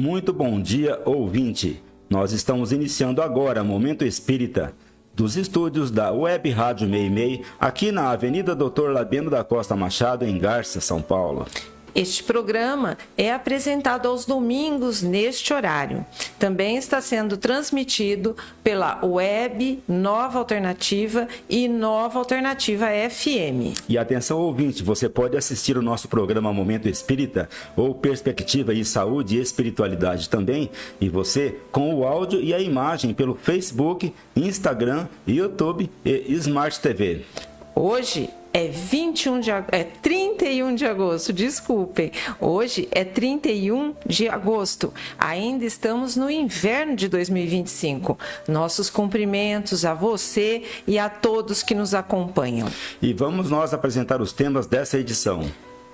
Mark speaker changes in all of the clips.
Speaker 1: Muito bom dia, ouvinte. Nós estamos iniciando agora Momento Espírita, dos estúdios da Web Rádio Meimei, aqui na Avenida Dr. Labieno da Costa Machado, em Garça, São Paulo.
Speaker 2: Este programa é apresentado aos domingos neste horário. Também está sendo transmitido pela Web Nova Alternativa e Nova Alternativa FM.
Speaker 1: E atenção, ouvinte, você pode assistir o nosso programa Momento Espírita ou Perspectiva e Saúde e Espiritualidade também, e você com o áudio e a imagem pelo Facebook, Instagram, YouTube e Smart TV.
Speaker 2: Hoje é 31 de agosto, desculpem. Hoje é 31 de agosto. Ainda estamos no inverno de 2025. Nossos cumprimentos a você e a todos que nos acompanham.
Speaker 1: E vamos nós apresentar os temas dessa edição.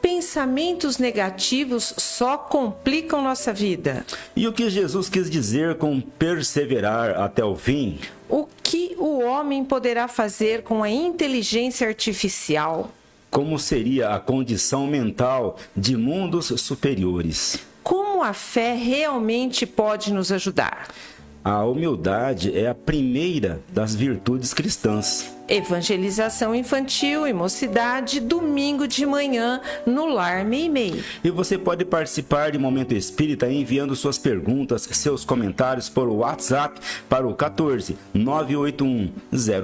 Speaker 2: Pensamentos negativos só complicam nossa vida.
Speaker 1: E o que Jesus quis dizer com perseverar até o fim?
Speaker 2: O que o homem poderá fazer com a inteligência artificial?
Speaker 1: Como seria a condição mental de mundos superiores?
Speaker 2: Como a fé realmente pode nos ajudar?
Speaker 1: A humildade é a primeira das virtudes cristãs.
Speaker 2: Evangelização infantil e mocidade, domingo de manhã, no Lar Meimei.
Speaker 1: E você pode participar de Momento Espírita enviando suas perguntas, seus comentários por WhatsApp para o 14 981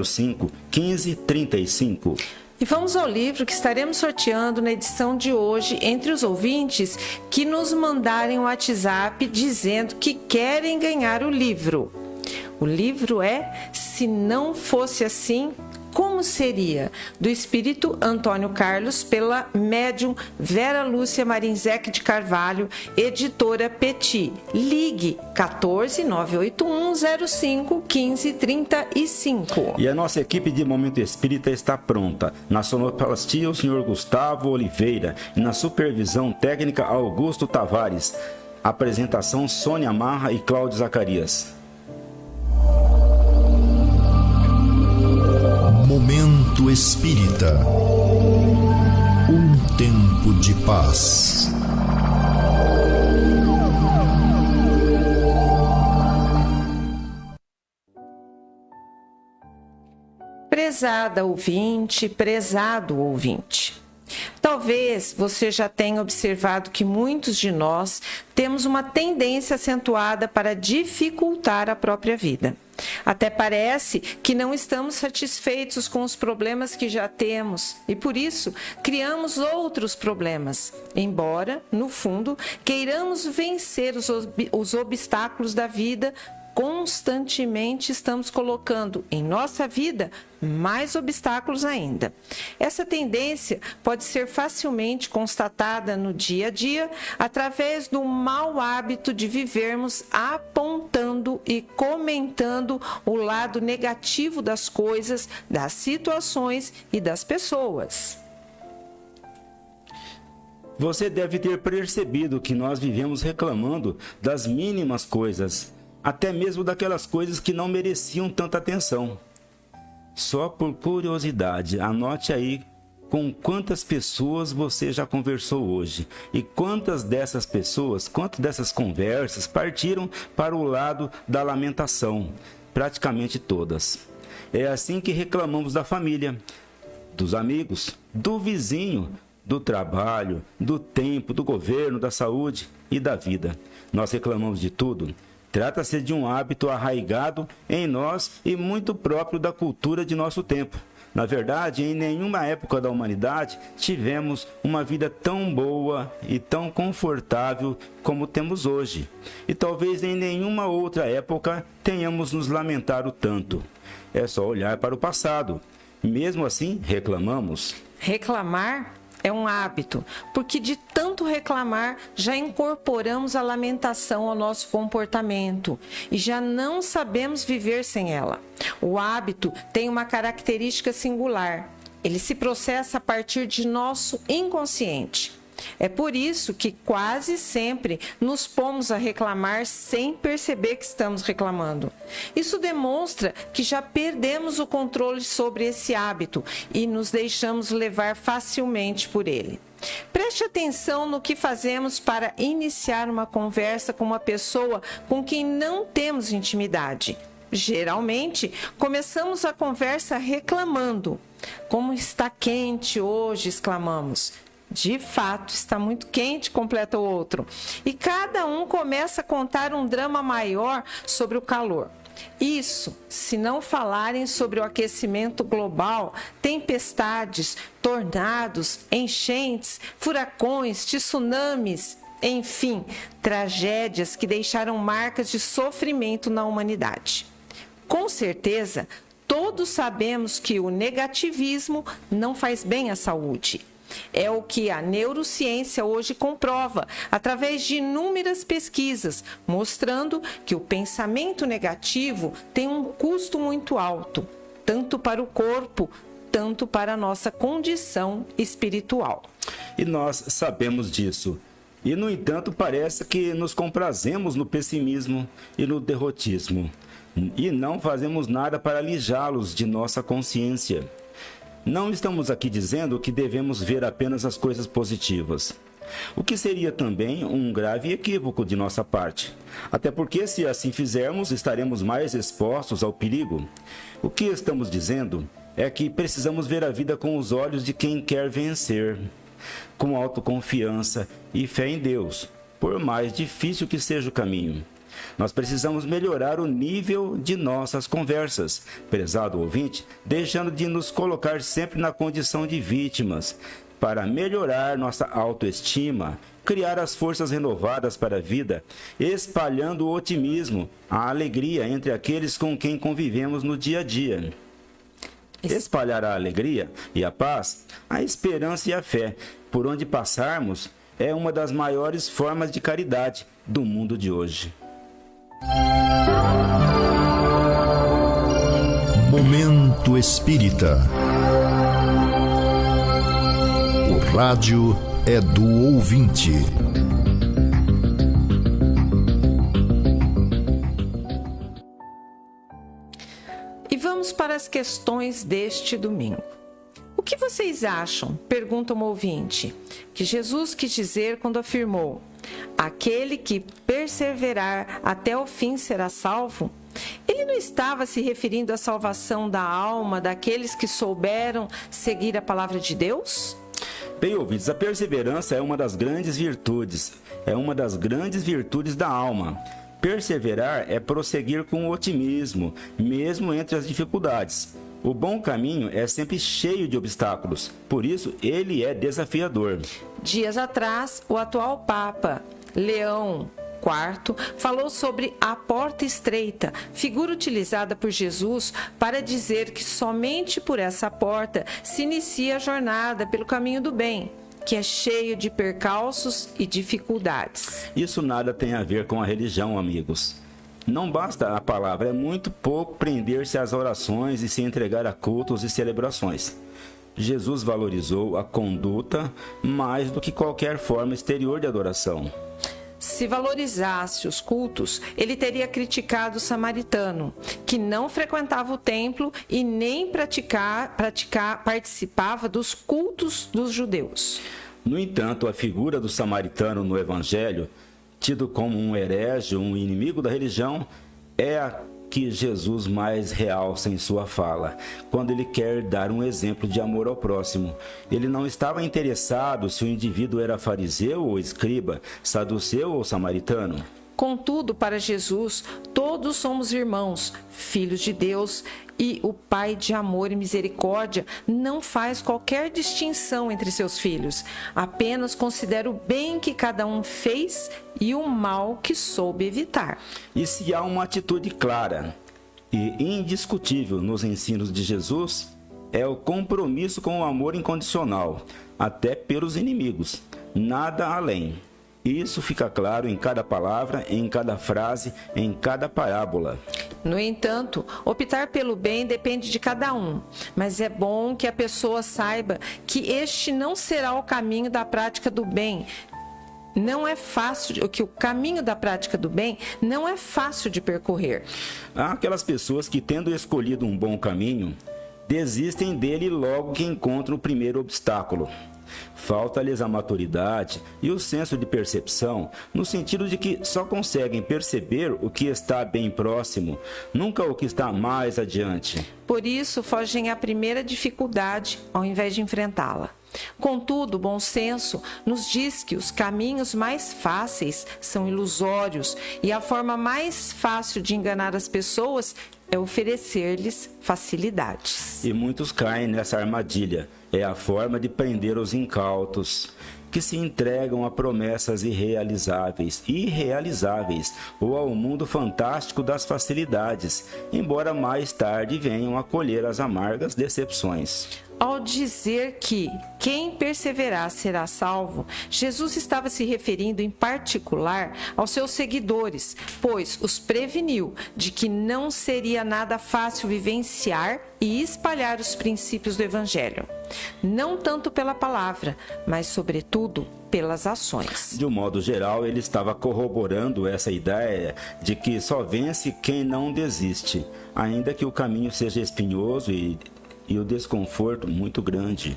Speaker 1: 05 15 35.
Speaker 2: E vamos ao livro que estaremos sorteando na edição de hoje entre os ouvintes que nos mandarem um WhatsApp dizendo que querem ganhar o livro. O livro é Se Não Fosse Assim, Como Seria? Do espírito Antônio Carlos, pela médium Vera Lúcia Marinzec de Carvalho, editora Petit. Ligue 14 981 05 15 35.
Speaker 1: E a nossa equipe de Momento Espírita está pronta. Na sonoplastia, o senhor Gustavo Oliveira. E na supervisão técnica, Augusto Tavares. Apresentação, Sônia Marra e Cláudio Zacarias.
Speaker 3: Momento Espírita. Um tempo de paz.
Speaker 2: Prezada ouvinte, prezado ouvinte. Talvez você já tenha observado que muitos de nós temos uma tendência acentuada para dificultar a própria vida. Até parece que não estamos satisfeitos com os problemas que já temos e, por isso, criamos outros problemas, embora, no fundo, queiramos vencer os obstáculos da vida. Constantemente estamos colocando em nossa vida mais obstáculos ainda. Essa tendência pode ser facilmente constatada no dia a dia através do mau hábito de vivermos apontando e comentando o lado negativo das coisas, das situações e das pessoas.
Speaker 1: Você deve ter percebido que nós vivemos reclamando das mínimas coisas, até mesmo daquelas coisas que não mereciam tanta atenção. Só por curiosidade, anote aí com quantas pessoas você já conversou hoje e quantas dessas conversas partiram para o lado da lamentação. Praticamente todas. É assim que reclamamos da família, dos amigos, do vizinho, do trabalho, do tempo, do governo, da saúde e da vida. Nós reclamamos de tudo. Trata-se de um hábito arraigado em nós e muito próprio da cultura de nosso tempo. Na verdade, em nenhuma época da humanidade tivemos uma vida tão boa e tão confortável como temos hoje. E talvez em nenhuma outra época tenhamos nos lamentado tanto. É só olhar para o passado. Mesmo assim, reclamamos.
Speaker 2: Reclamar é um hábito, porque de tanto reclamar já incorporamos a lamentação ao nosso comportamento e já não sabemos viver sem ela. O hábito tem uma característica singular. Ele se processa a partir de nosso inconsciente. É por isso que quase sempre nos pomos a reclamar sem perceber que estamos reclamando. Isso demonstra que já perdemos o controle sobre esse hábito e nos deixamos levar facilmente por ele. Preste atenção no que fazemos para iniciar uma conversa com uma pessoa com quem não temos intimidade. Geralmente, começamos a conversa reclamando. Como está quente hoje, exclamamos. De fato, está muito quente, completa o outro. E cada um começa a contar um drama maior sobre o calor. Isso, se não falarem sobre o aquecimento global, tempestades, tornados, enchentes, furacões, tsunamis, enfim, tragédias que deixaram marcas de sofrimento na humanidade. Com certeza, todos sabemos que o negativismo não faz bem à saúde. É o que a neurociência hoje comprova, através de inúmeras pesquisas, mostrando que o pensamento negativo tem um custo muito alto, tanto para o corpo, tanto para a nossa condição espiritual.
Speaker 1: E nós sabemos disso. E, no entanto, parece que nos comprazemos no pessimismo e no derrotismo, e não fazemos nada para alijá-los de nossa consciência. Não estamos aqui dizendo que devemos ver apenas as coisas positivas, o que seria também um grave equívoco de nossa parte. Até porque, se assim fizermos, estaremos mais expostos ao perigo. O que estamos dizendo é que precisamos ver a vida com os olhos de quem quer vencer, com autoconfiança e fé em Deus, por mais difícil que seja o caminho. Nós precisamos melhorar o nível de nossas conversas, prezado ouvinte, deixando de nos colocar sempre na condição de vítimas, para melhorar nossa autoestima, criar as forças renovadas para a vida, espalhando o otimismo, a alegria entre aqueles com quem convivemos no dia a dia. Espalhar a alegria e a paz, a esperança e a fé, por onde passarmos, é uma das maiores formas de caridade do mundo de hoje.
Speaker 3: Momento Espírita. O rádio é do ouvinte.
Speaker 2: E vamos para as questões deste domingo. O que vocês acham? Pergunta um ouvinte. Que Jesus quis dizer quando afirmou: aquele que perseverar até o fim será salvo? Ele não estava se referindo à salvação da alma daqueles que souberam seguir a palavra de Deus?
Speaker 1: Bem, ouvintes, a perseverança é uma das grandes virtudes. É uma das grandes virtudes da alma. Perseverar é prosseguir com otimismo, mesmo entre as dificuldades. O bom caminho é sempre cheio de obstáculos, por isso ele é desafiador.
Speaker 2: Dias atrás, o atual Papa, Leão IV, falou sobre a porta estreita, figura utilizada por Jesus para dizer que somente por essa porta se inicia a jornada pelo caminho do bem, que é cheio de percalços e dificuldades.
Speaker 1: Isso nada tem a ver com a religião, amigos. Não basta a palavra, é muito pouco prender-se às orações e se entregar a cultos e celebrações. Jesus valorizou a conduta mais do que qualquer forma exterior de adoração.
Speaker 2: Se valorizasse os cultos, ele teria criticado o samaritano, que não frequentava o templo e nem participava dos cultos dos judeus.
Speaker 1: No entanto, a figura do samaritano no Evangelho, tido como um herege, um inimigo da religião, é a que Jesus mais realça em sua fala, quando ele quer dar um exemplo de amor ao próximo. Ele não estava interessado se o indivíduo era fariseu ou escriba, saduceu ou samaritano.
Speaker 2: Contudo, para Jesus, todos somos irmãos, filhos de Deus, e o Pai de amor e misericórdia não faz qualquer distinção entre seus filhos, apenas considera o bem que cada um fez e o mal que soube evitar.
Speaker 1: E se há uma atitude clara e indiscutível nos ensinos de Jesus, é o compromisso com o amor incondicional, até pelos inimigos, nada além. Isso fica claro em cada palavra, em cada frase, em cada parábola.
Speaker 2: No entanto, optar pelo bem depende de cada um, mas é bom que a pessoa saiba que este não será o caminho da prática do bem. Não é fácil, que o caminho da prática do bem não é fácil de percorrer.
Speaker 1: Há aquelas pessoas que, tendo escolhido um bom caminho, desistem dele logo que encontram o primeiro obstáculo. Falta-lhes a maturidade e o senso de percepção, no sentido de que só conseguem perceber o que está bem próximo, nunca o que está mais adiante.
Speaker 2: Por isso, fogem à primeira dificuldade ao invés de enfrentá-la. Contudo, o bom senso nos diz que os caminhos mais fáceis são ilusórios e a forma mais fácil de enganar as pessoas é oferecer-lhes facilidades.
Speaker 1: E muitos caem nessa armadilha. É a forma de prender os incautos, que se entregam a promessas irrealizáveis ou ao mundo fantástico das facilidades, embora mais tarde venham a colher as amargas decepções.
Speaker 2: Ao dizer que quem perseverar será salvo, Jesus estava se referindo em particular aos seus seguidores, pois os preveniu de que não seria nada fácil vivenciar e espalhar os princípios do Evangelho. Não tanto pela palavra, mas sobretudo pelas ações.
Speaker 1: De um modo geral, ele estava corroborando essa ideia de que só vence quem não desiste, ainda que o caminho seja espinhoso e o desconforto muito grande.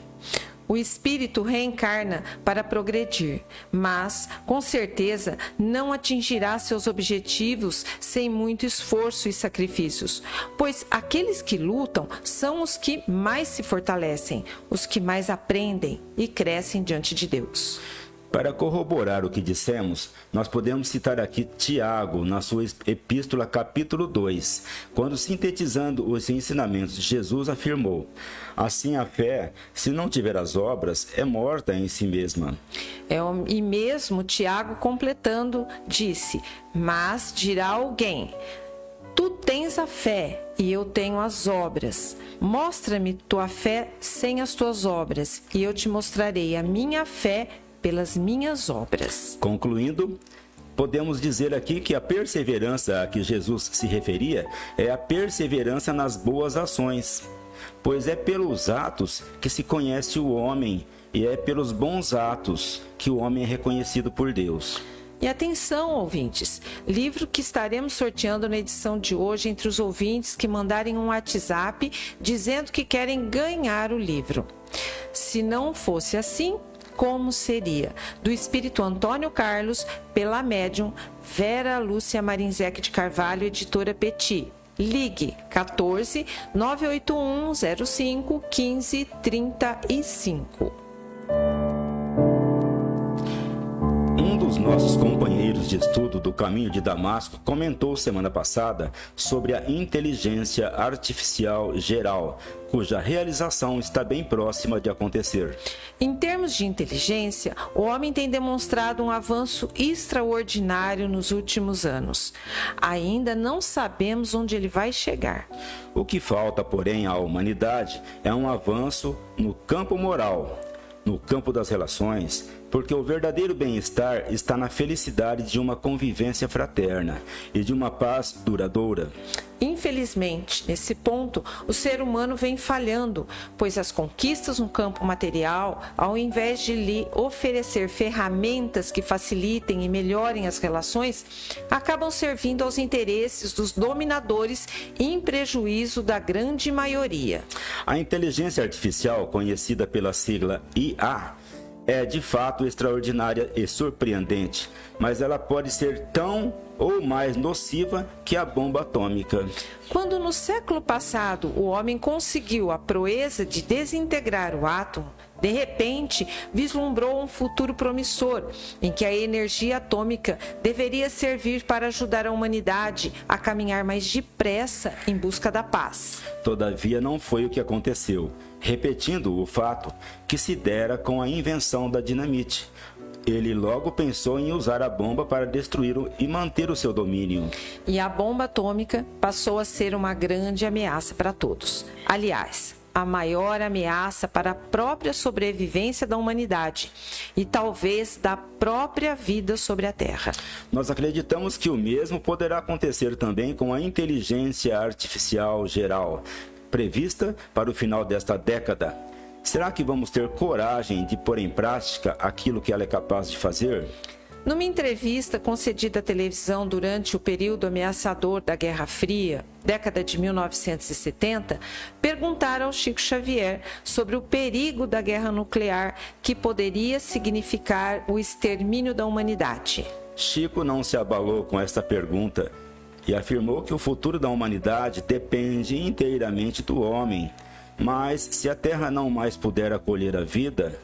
Speaker 2: O espírito reencarna para progredir, mas, com certeza, não atingirá seus objetivos sem muito esforço e sacrifícios, pois aqueles que lutam são os que mais se fortalecem, os que mais aprendem e crescem diante de Deus.
Speaker 1: Para corroborar o que dissemos, nós podemos citar aqui Tiago, na sua epístola capítulo 2, quando, sintetizando os ensinamentos de Jesus, afirmou: assim a fé, se não tiver as obras, é morta em si mesma.
Speaker 2: E mesmo Tiago, completando, disse: mas dirá alguém: tu tens a fé e eu tenho as obras. Mostra-me tua fé sem as tuas obras, e eu te mostrarei a minha fé pelas minhas obras.
Speaker 1: Concluindo, podemos dizer aqui que a perseverança a que Jesus se referia é a perseverança nas boas ações, pois é pelos atos que se conhece o homem e é pelos bons atos que o homem é reconhecido por Deus.
Speaker 2: E atenção, ouvintes, livro que estaremos sorteando na edição de hoje entre os ouvintes que mandarem um WhatsApp dizendo que querem ganhar o livro. Se não fosse assim, como seria? Do espírito Antônio Carlos, pela médium Vera Lúcia Marinzec de Carvalho, editora Petit. Ligue 14 981 05 15 35.
Speaker 1: Um dos nossos companheiros de estudo do Caminho de Damasco comentou semana passada sobre a inteligência artificial geral, cuja realização está bem próxima de acontecer.
Speaker 2: Em termos de inteligência, o homem tem demonstrado um avanço extraordinário nos últimos anos. Ainda não sabemos onde ele vai chegar.
Speaker 1: O que falta, porém, à humanidade é um avanço no campo moral, no campo das relações, porque o verdadeiro bem-estar está na felicidade de uma convivência fraterna e de uma paz duradoura.
Speaker 2: Infelizmente, nesse ponto, o ser humano vem falhando, pois as conquistas no campo material, ao invés de lhe oferecer ferramentas que facilitem e melhorem as relações, acabam servindo aos interesses dos dominadores em prejuízo da grande maioria.
Speaker 1: A inteligência artificial, conhecida pela sigla IA, é de fato extraordinária e surpreendente, mas ela pode ser tão ou mais nociva que a bomba atômica.
Speaker 2: Quando no século passado o homem conseguiu a proeza de desintegrar o átomo, de repente vislumbrou um futuro promissor em que a energia atômica deveria servir para ajudar a humanidade a caminhar mais depressa em busca da paz.
Speaker 1: Todavia não foi o que aconteceu, repetindo o fato que se dera com a invenção da dinamite. Ele logo pensou em usar a bomba para destruir e manter o seu domínio.
Speaker 2: E a bomba atômica passou a ser uma grande ameaça para todos. Aliás, a maior ameaça para a própria sobrevivência da humanidade e talvez da própria vida sobre a Terra.
Speaker 1: Nós acreditamos que o mesmo poderá acontecer também com a inteligência artificial geral, prevista para o final desta década. Será que vamos ter coragem de pôr em prática aquilo que ela é capaz de fazer?
Speaker 2: Numa entrevista concedida à televisão durante o período ameaçador da Guerra Fria, década de 1970, perguntaram ao Chico Xavier sobre o perigo da guerra nuclear que poderia significar o extermínio da humanidade.
Speaker 1: Chico não se abalou com esta pergunta e afirmou que o futuro da humanidade depende inteiramente do homem. Mas se a Terra não mais puder acolher a vida,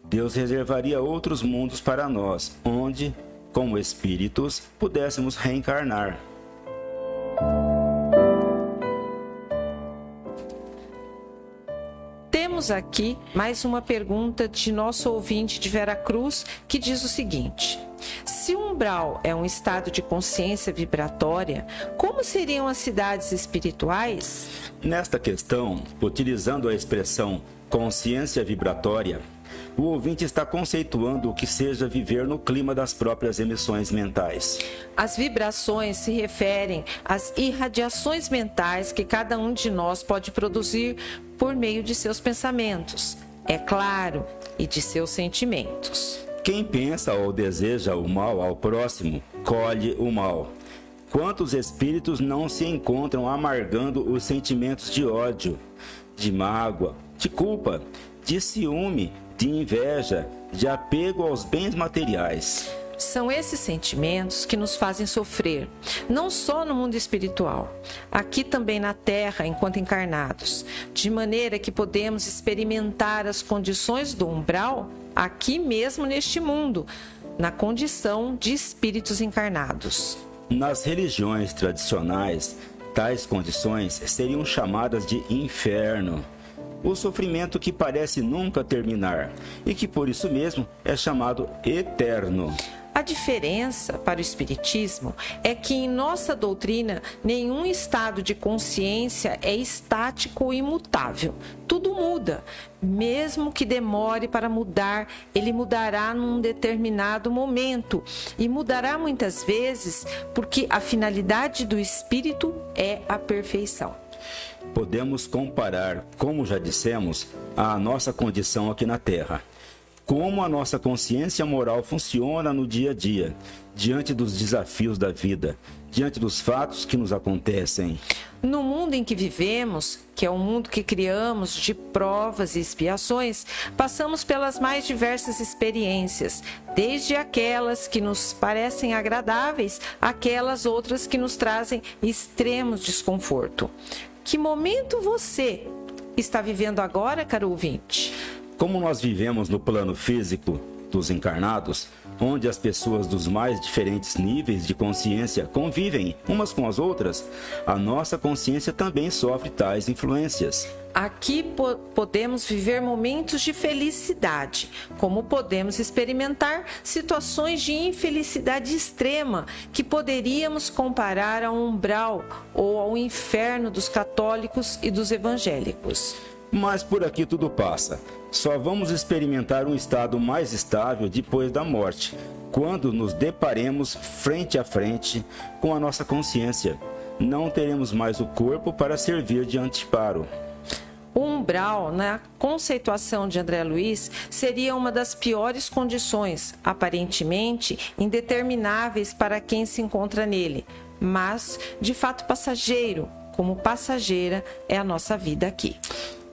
Speaker 1: Deus reservaria outros mundos para nós, onde, como espíritos, pudéssemos reencarnar.
Speaker 2: Temos aqui mais uma pergunta de nosso ouvinte de Veracruz, que diz o seguinte: se o umbral é um estado de consciência vibratória, como seriam as cidades espirituais?
Speaker 1: Nesta questão, utilizando a expressão consciência vibratória, o ouvinte está conceituando o que seja viver no clima das próprias emissões mentais.
Speaker 2: As vibrações se referem às irradiações mentais que cada um de nós pode produzir por meio de seus pensamentos, é claro, e de seus sentimentos.
Speaker 1: Quem pensa ou deseja o mal ao próximo, colhe o mal. Quantos espíritos não se encontram amargando os sentimentos de ódio, de mágoa, de culpa, de ciúme, de inveja, de apego aos bens materiais?
Speaker 2: São esses sentimentos que nos fazem sofrer, não só no mundo espiritual, aqui também na Terra enquanto encarnados, de maneira que podemos experimentar as condições do umbral aqui mesmo neste mundo, na condição de espíritos encarnados.
Speaker 1: Nas religiões tradicionais, tais condições seriam chamadas de inferno. O sofrimento que parece nunca terminar e que por isso mesmo é chamado eterno.
Speaker 2: A diferença para o Espiritismo é que em nossa doutrina nenhum estado de consciência é estático ou imutável. Tudo muda. Mesmo que demore para mudar, ele mudará num determinado momento. E mudará muitas vezes porque a finalidade do Espírito é a perfeição.
Speaker 1: Podemos comparar, como já dissemos, a nossa condição aqui na Terra. Como a nossa consciência moral funciona no dia a dia, diante dos desafios da vida, diante dos fatos que nos acontecem.
Speaker 2: No mundo em que vivemos, que é um mundo que criamos de provas e expiações, passamos pelas mais diversas experiências, desde aquelas que nos parecem agradáveis, aquelas outras que nos trazem extremo desconforto. Que momento você está vivendo agora, caro ouvinte?
Speaker 1: Como nós vivemos no plano físico dos encarnados, onde as pessoas dos mais diferentes níveis de consciência convivem umas com as outras, a nossa consciência também sofre tais influências.
Speaker 2: Aqui podemos viver momentos de felicidade, como podemos experimentar situações de infelicidade extrema que poderíamos comparar ao umbral ou ao inferno dos católicos e dos evangélicos.
Speaker 1: Mas por aqui tudo passa. Só vamos experimentar um estado mais estável depois da morte, quando nos deparemos frente a frente com a nossa consciência. Não teremos mais o corpo para servir de anteparo.
Speaker 2: O umbral, na conceituação de André Luiz, seria uma das piores condições, aparentemente indetermináveis para quem se encontra nele, mas de fato passageiro, como passageira é a nossa vida aqui.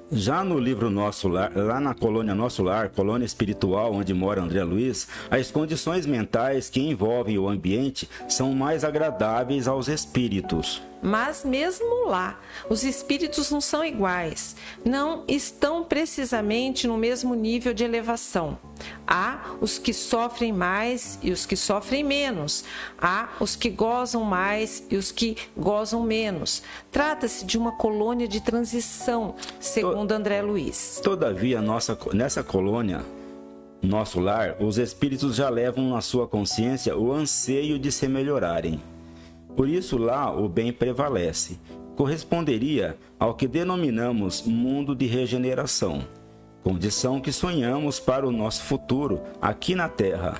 Speaker 1: Já no livro Nosso Lar, lá na colônia Nosso Lar, colônia espiritual onde mora André Luiz, as condições mentais que envolvem o ambiente são mais agradáveis aos espíritos.
Speaker 2: Mas mesmo lá, os espíritos não são iguais, não estão precisamente no mesmo nível de elevação. Há os que sofrem mais e os que sofrem menos. Há os que gozam mais e os que gozam menos. Trata-se de uma colônia de transição, segundo André Luiz.
Speaker 1: Todavia, nessa colônia, Nosso Lar, os espíritos já levam na sua consciência o anseio de se melhorarem. Por isso lá o bem prevalece. Corresponderia ao que denominamos mundo de regeneração, condição que sonhamos para o nosso futuro aqui na Terra.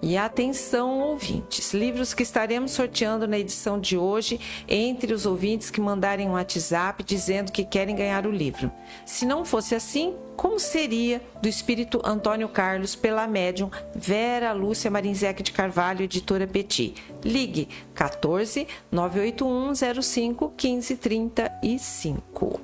Speaker 2: E atenção, ouvintes, livros que estaremos sorteando na edição de hoje entre os ouvintes que mandarem um WhatsApp dizendo que querem ganhar o livro. Se não fosse assim, como seria do Espírito Antônio Carlos pela médium Vera Lúcia Marinzec de Carvalho, editora Petit? Ligue 14 981 05 15 35.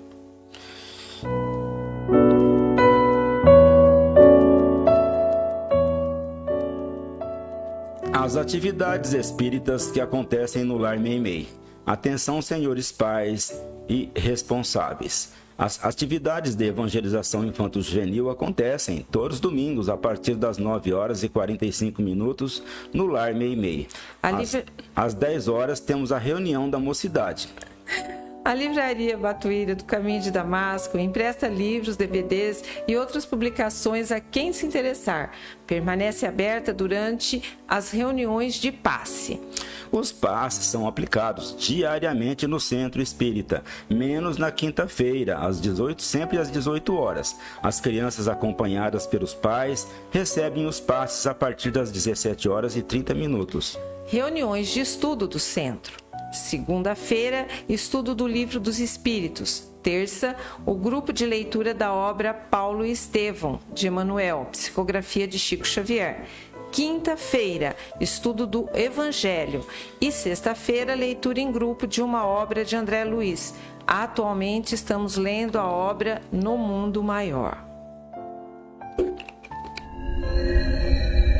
Speaker 1: As atividades espíritas que acontecem no Lar Meimei. Atenção, senhores pais e responsáveis. As atividades de evangelização infanto-juvenil acontecem todos os domingos a partir das 9 horas e 45 minutos no Lar Meimei. Às 10 horas temos a reunião da mocidade.
Speaker 2: A Livraria Batuíra do Caminho de Damasco empresta livros, DVDs e outras publicações a quem se interessar. Permanece aberta durante as reuniões de passe.
Speaker 1: Os passes são aplicados diariamente no Centro Espírita, menos na quinta-feira, sempre às 18 horas. As crianças acompanhadas pelos pais recebem os passes a partir das 17 horas e 30 minutos.
Speaker 2: Reuniões de estudo do centro. Segunda-feira, estudo do Livro dos Espíritos. Terça, o grupo de leitura da obra Paulo e Estevão, de Emmanuel, psicografia de Chico Xavier. Quinta-feira, estudo do Evangelho. E sexta-feira, leitura em grupo de uma obra de André Luiz. Atualmente estamos lendo a obra No Mundo Maior.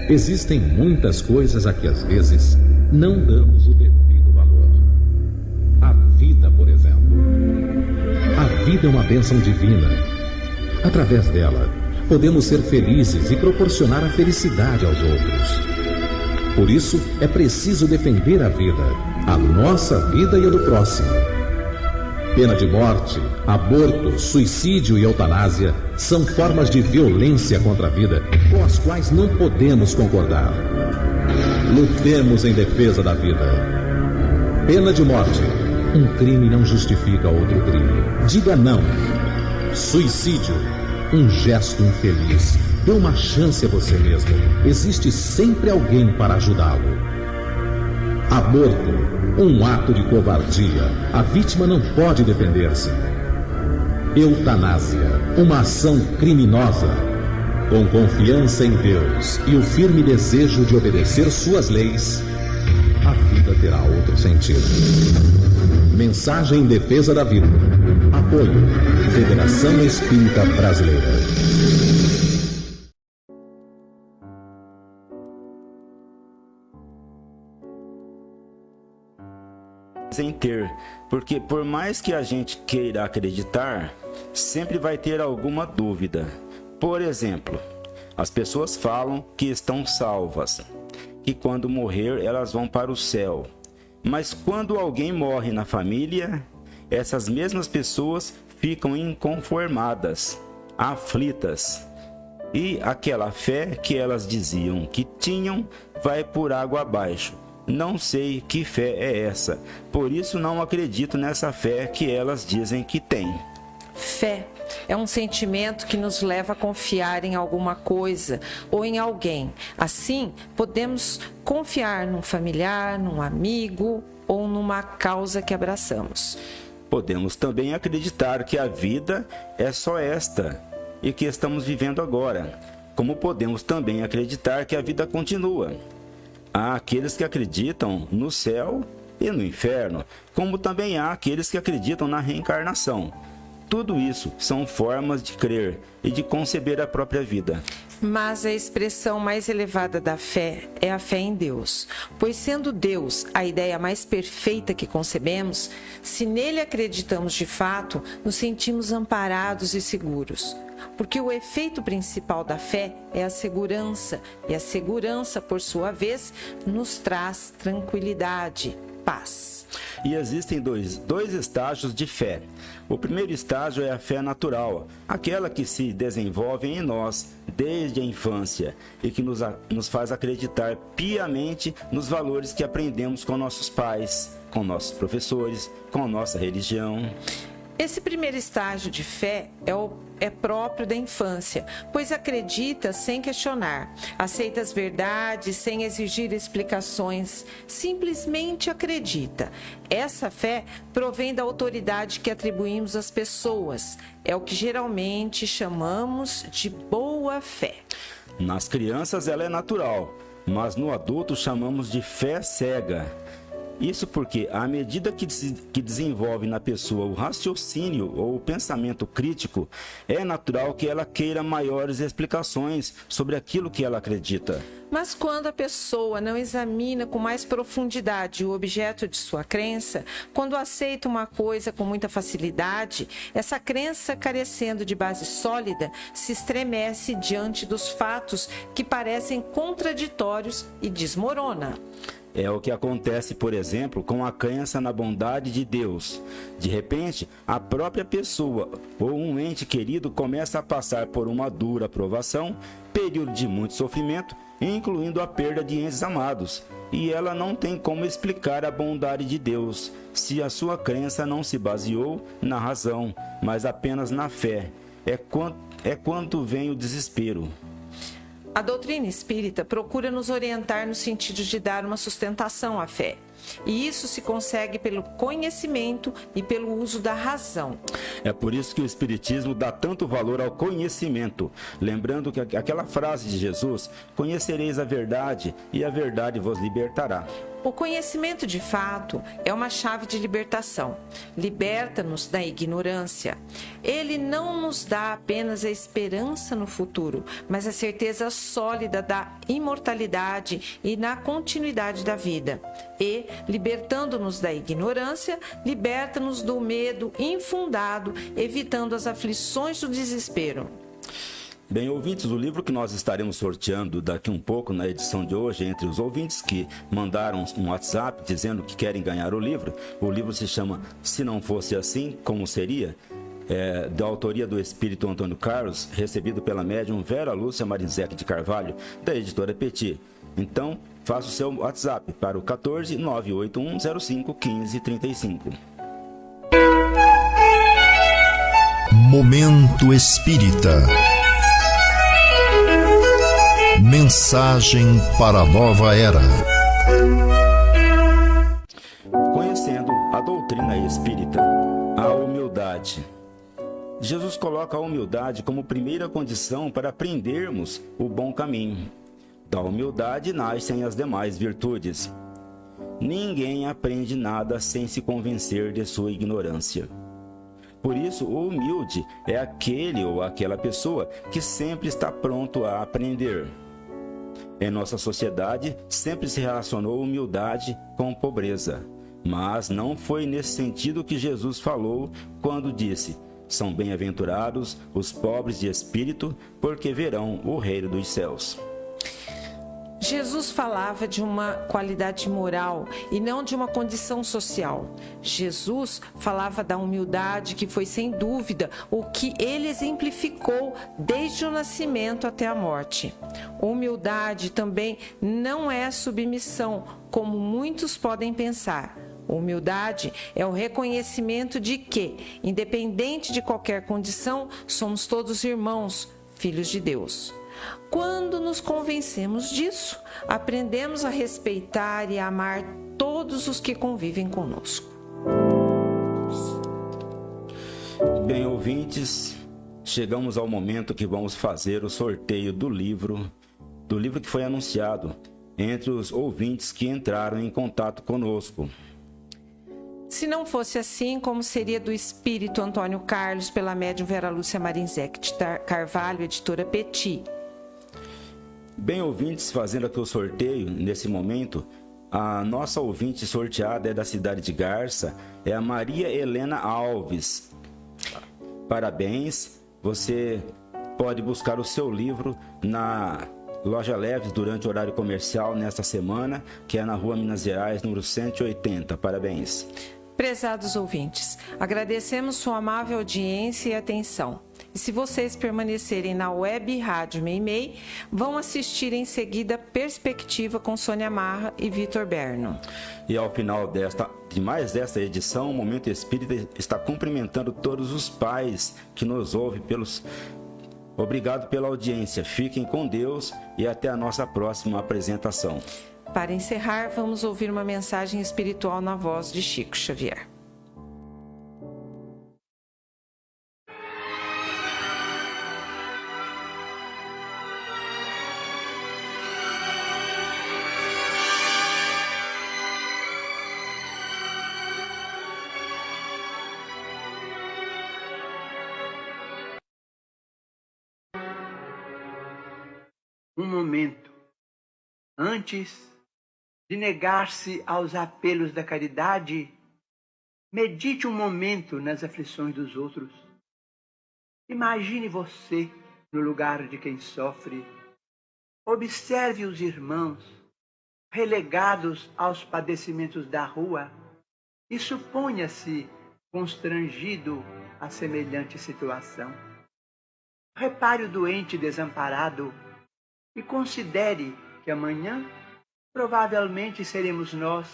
Speaker 4: Existem muitas coisas a que às vezes não damos o devido valor. A vida, por exemplo. A vida é uma bênção divina. Através dela, podemos ser felizes e proporcionar a felicidade aos outros. Por isso, é preciso defender a vida, a nossa vida e a do próximo. Pena de morte, aborto, suicídio e eutanásia são formas de violência contra a vida com as quais não podemos concordar. Lutemos em defesa da vida. Pena de morte. Um crime não justifica outro crime. Diga não. Suicídio. Um gesto infeliz. Dê uma chance a você mesmo. Existe sempre alguém para ajudá-lo. Aborto. Um ato de covardia. A vítima não pode defender-se. Eutanásia. Uma ação criminosa. Com confiança em Deus e o firme desejo de obedecer suas leis, a vida terá outro sentido. Mensagem em defesa da vida. Apoio. Federação Espírita Brasileira.
Speaker 1: Sem ter, porque por mais que a gente queira acreditar, sempre vai ter alguma dúvida. Por exemplo, as pessoas falam que estão salvas, que quando morrer elas vão para o céu. Mas quando alguém morre na família, essas mesmas pessoas ficam inconformadas, aflitas. E aquela fé que elas diziam que tinham vai por água abaixo. Não sei que fé é essa, por isso não acredito nessa fé que elas dizem que têm.
Speaker 2: Fé é um sentimento que nos leva a confiar em alguma coisa ou em alguém. Assim, podemos confiar num familiar, num amigo ou numa causa que abraçamos.
Speaker 1: Podemos também acreditar que a vida é só esta e que estamos vivendo agora, como podemos também acreditar que a vida continua. Há aqueles que acreditam no céu e no inferno, como também há aqueles que acreditam na reencarnação. Tudo isso são formas de crer e de conceber a própria vida.
Speaker 2: Mas a expressão mais elevada da fé é a fé em Deus. Pois sendo Deus a ideia mais perfeita que concebemos, se nele acreditamos de fato, nos sentimos amparados e seguros. Porque o efeito principal da fé é a segurança, e a segurança, por sua vez, nos traz tranquilidade, paz.
Speaker 1: E existem dois estágios de fé. O primeiro estágio é a fé natural, aquela que se desenvolve em nós desde a infância e que nos faz acreditar piamente nos valores que aprendemos com nossos pais, com nossos professores, com nossa religião.
Speaker 2: Esse primeiro estágio de fé é o é próprio da infância, pois acredita sem questionar, aceita as verdades sem exigir explicações, simplesmente acredita. Essa fé provém da autoridade que atribuímos às pessoas. É o que geralmente chamamos de boa fé.
Speaker 1: Nas crianças ela é natural, mas no adulto chamamos de fé cega. Isso porque, à medida que desenvolve na pessoa o raciocínio ou o pensamento crítico, é natural que ela queira maiores explicações sobre aquilo que ela acredita.
Speaker 2: Mas quando a pessoa não examina com mais profundidade o objeto de sua crença, quando aceita uma coisa com muita facilidade, essa crença, carecendo de base sólida, se estremece diante dos fatos que parecem contraditórios e desmorona.
Speaker 1: É o que acontece, por exemplo, com a crença na bondade de Deus. De repente, a própria pessoa ou um ente querido começa a passar por uma dura provação, período de muito sofrimento, incluindo a perda de entes amados. E ela não tem como explicar a bondade de Deus, se a sua crença não se baseou na razão, mas apenas na fé. É quando vem o desespero.
Speaker 2: A doutrina espírita procura nos orientar no sentido de dar uma sustentação à fé. E isso se consegue pelo conhecimento e pelo uso da razão.
Speaker 1: É por isso que o Espiritismo dá tanto valor ao conhecimento. Lembrando que aquela frase de Jesus, conhecereis a verdade e a verdade vos libertará.
Speaker 2: O conhecimento de fato é uma chave de libertação. Liberta-nos da ignorância. Ele não nos dá apenas a esperança no futuro, mas a certeza sólida da imortalidade e na continuidade da vida. E, libertando-nos da ignorância, liberta-nos do medo infundado, evitando as aflições do desespero.
Speaker 1: Bem, ouvintes, o livro que nós estaremos sorteando daqui um pouco na edição de hoje, entre os ouvintes que mandaram um WhatsApp dizendo que querem ganhar o livro se chama Se Não Fosse Assim, Como Seria? Da autoria do Espírito Antônio Carlos, recebido pela médium Vera Lúcia Marinzec de Carvalho, da editora Petit. Então, faça o seu WhatsApp para o 14 981 05 15 35.
Speaker 3: Momento Espírita. Mensagem para a nova era.
Speaker 1: Conhecendo a doutrina espírita, a humildade. Jesus coloca a humildade como primeira condição para aprendermos o bom caminho. Da humildade nascem as demais virtudes. Ninguém aprende nada sem se convencer de sua ignorância. Por isso, o humilde é aquele ou aquela pessoa que sempre está pronto a aprender. Em nossa sociedade, sempre se relacionou humildade com pobreza. Mas não foi nesse sentido que Jesus falou quando disse: são bem-aventurados os pobres de espírito, porque verão o reino dos céus.
Speaker 2: Jesus falava de uma qualidade moral e não de uma condição social. Jesus falava da humildade, que foi sem dúvida o que ele exemplificou desde o nascimento até a morte. Humildade também não é submissão, como muitos podem pensar. Humildade é o reconhecimento de que, independente de qualquer condição, somos todos irmãos, filhos de Deus. Quando nos convencemos disso, aprendemos a respeitar e a amar todos os que convivem conosco.
Speaker 1: Bem, ouvintes, chegamos ao momento que vamos fazer o sorteio do livro que foi anunciado entre os ouvintes que entraram em contato conosco.
Speaker 2: Se não fosse assim, como seria do Espírito Antônio Carlos pela médium Vera Lúcia Marinzec de Carvalho, editora Petit.
Speaker 1: Bem, ouvintes, fazendo aqui o sorteio, nesse momento, a nossa ouvinte sorteada é da cidade de Garça, é a Maria Helena Alves. Parabéns, você pode buscar o seu livro na Loja Leves durante o horário comercial nesta semana, que é na Rua Minas Gerais, número 180. Parabéns.
Speaker 2: Prezados ouvintes, agradecemos sua amável audiência e atenção. E se vocês permanecerem na web Rádio Meimei, vão assistir em seguida Perspectiva com Sônia Marra e Vitor Berno.
Speaker 1: E ao final de mais desta edição, o Momento Espírita está cumprimentando todos os pais que nos ouvem Obrigado pela audiência. Fiquem com Deus e até a nossa próxima apresentação.
Speaker 2: Para encerrar, vamos ouvir uma mensagem espiritual na voz de Chico Xavier.
Speaker 5: Um momento antes de negar-se aos apelos da caridade, medite um momento nas aflições dos outros. Imagine você no lugar de quem sofre. Observe os irmãos relegados aos padecimentos da rua e suponha-se constrangido a semelhante situação. Repare o doente desamparado e considere que amanhã provavelmente seremos nós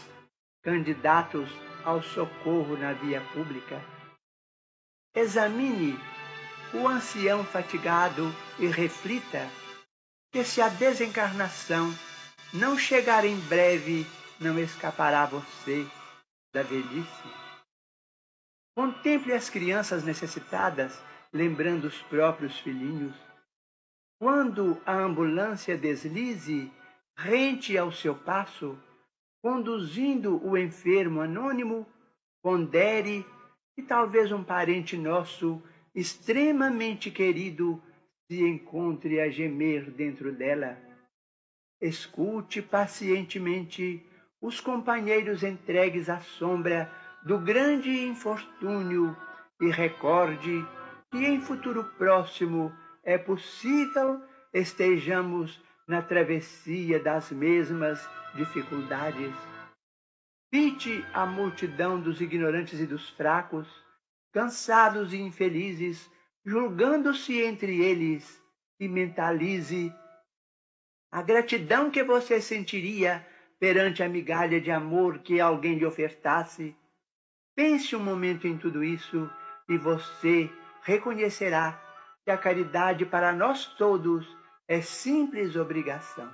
Speaker 5: candidatos ao socorro na via pública. Examine o ancião fatigado e reflita que se a desencarnação não chegar em breve, não escapará você da velhice. Contemple as crianças necessitadas, lembrando os próprios filhinhos. Quando a ambulância deslize, rente ao seu passo, conduzindo o enfermo anônimo, pondere que talvez um parente nosso, extremamente querido, se encontre a gemer dentro dela. Escute pacientemente os companheiros entregues à sombra do grande infortúnio e recorde que em futuro próximo é possível estejamos na travessia das mesmas dificuldades. Fite a multidão dos ignorantes e dos fracos, cansados e infelizes, julgando-se entre eles, e mentalize a gratidão que você sentiria perante a migalha de amor que alguém lhe ofertasse. Pense um momento em tudo isso e você reconhecerá que a caridade para nós todos é simples obrigação.